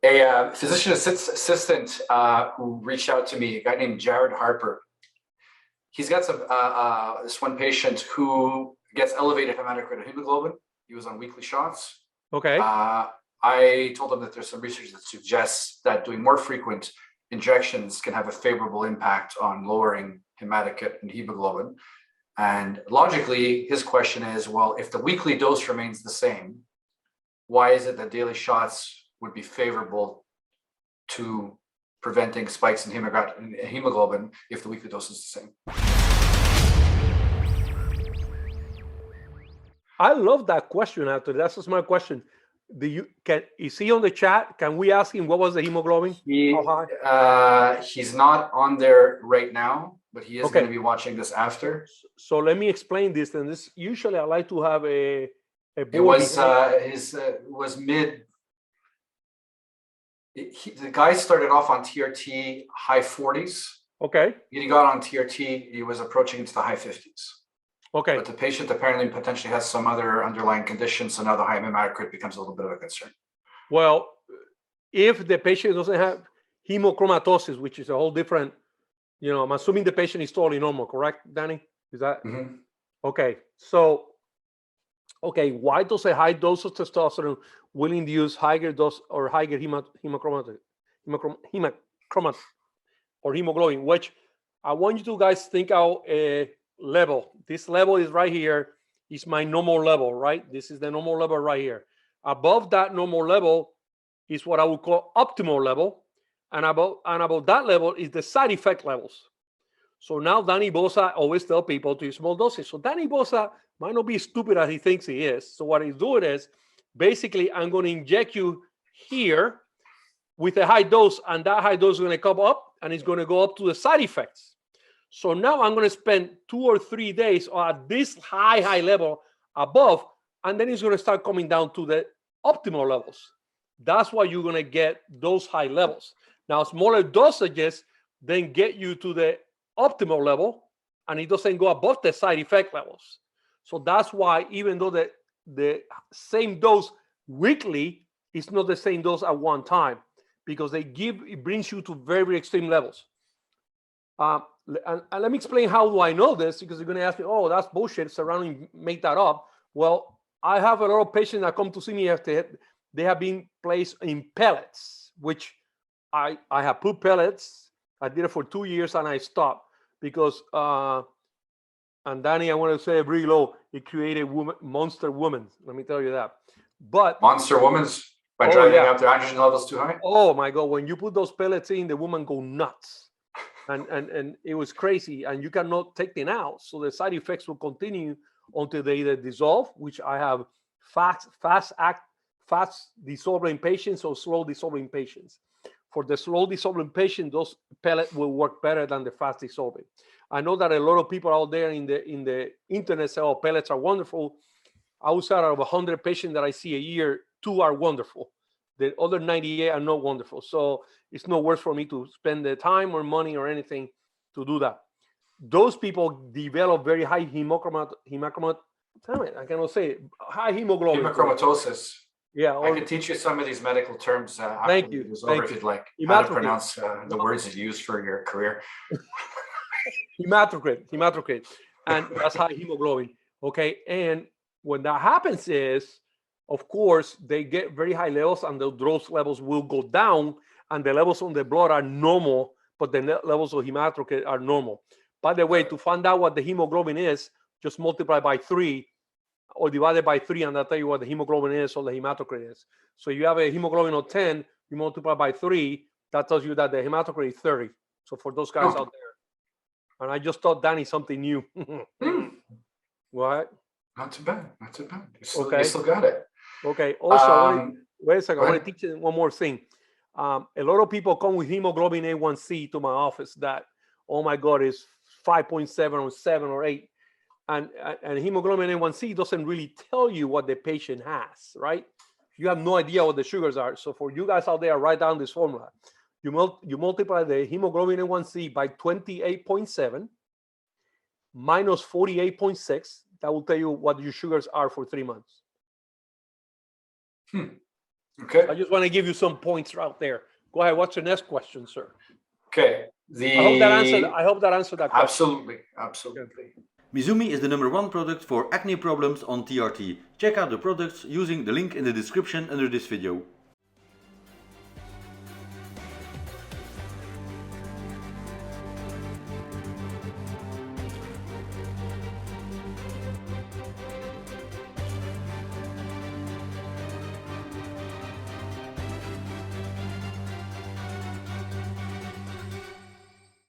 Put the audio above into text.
A physician assistant who reached out to me, a guy named Jared Harper. He's got some this one patient who gets elevated hematocrit hemoglobin. He was on weekly shots. Okay. I told him that there's some research that suggests that doing more frequent injections can have a favorable impact on lowering hematocrit and hemoglobin. And logically, his question is, well, if the weekly dose remains the same, why is it that daily shots would be favorable to preventing spikes in hemoglobin if the weekly dose is the same? I love that question, actually. That's a smart question. Is he on the chat? Can we ask him what was the hemoglobin? How high? He's not on there right now, but he is Okay. going to be watching this after. So let me explain this. And this usually I like to have a board. It was mid. The guy started off on TRT high 40s. Okay. He got on TRT, he was approaching into the high 50s. Okay. But the patient apparently potentially has some other underlying conditions, so now the high hematocrit becomes a little bit of a concern. Well, if the patient doesn't have hemochromatosis, which is a whole different, I'm assuming the patient is totally normal, correct, Danny? Is that? Mm-hmm. Okay. So, why does a high dose of testosterone will induce higher dose or higher hemoglobin, which I want you to guys think out a level. This level is right here. Is my normal level, right? This is the normal level right here. Above that normal level is what I would call optimal level. And about that level is the side effect levels. So now Danny Bosa always tell people to use small doses. So Danny Bosa might not be as stupid as he thinks he is. So what he's doing is basically I'm going to inject you here with a high dose, and that high dose is going to come up and it's going to go up to the side effects. So now I'm going to spend 2 or 3 days at this high level above, and then it's going to start coming down to the optimal levels. That's why you're going to get those high levels. Now, smaller dosages then get you to the optimal level, and it doesn't go above the side effect levels. So that's why even though the same dose weekly is not the same dose at one time, because it brings you to very, very extreme levels. And let me explain how do I know this, because you're going to ask me, oh, that's bullshit, Serrano make that up. Well, I have a lot of patients that come to see me after they have been placed in pellets, which I have put pellets. I did it for 2 years and I stopped because, and Danny, I want to say it really low, it created monster women. Let me tell you that. But monster women's by driving up their androgen levels too high? Oh my God, when you put those pellets in, the woman go nuts. And it was crazy, and you cannot take them out. So the side effects will continue until they either dissolve, which I have fast dissolving patients or slow dissolving patients. For the slow dissolving patient, those pellets will work better than the fast dissolving. I know that a lot of people out there in the internet say, oh, pellets are wonderful. Outside of 100 patients that I see a year, 2 are wonderful. The other 98 are not wonderful. So it's not worth for me to spend the time or money or anything to do that. Those people develop very high I cannot say it. High hemoglobin. Hemochromatosis. Yeah. I can teach you some of these medical terms after thank you. if you'd like. How to pronounce the words you use for your career. Hematocrit. And that's high hemoglobin. Okay. And when that happens is, of course, they get very high levels, and those levels will go down, and the levels on the blood are normal, but the levels of hematocrit are normal. By the way, to find out what the hemoglobin is, just multiply by 3 or divide it by 3, and I'll tell you what the hemoglobin is or the hematocrit is. So you have a hemoglobin of 10, you multiply by 3, that tells you that the hematocrit is 30. So for those guys out there, and I just taught Danny something new. What? Not too bad. Not too bad. You still got it. Okay. Also, wait a second. I want to teach you one more thing. A lot of people come with hemoglobin A1C to my office that, oh my God, is 5.7 or 7 or 8. And hemoglobin A1C doesn't really tell you what the patient has, right? You have no idea what the sugars are. So for you guys out there, write down this formula. You multiply the hemoglobin A1C by 28.7 minus 48.6. That will tell you what your sugars are for 3 months. Okay. I just want to give you some points out there. Go ahead. What's your next question, sir? Okay. I hope that answered that question. Absolutely. Absolutely. Mizumi is the #1 product for acne problems on TRT. Check out the products using the link in the description under this video.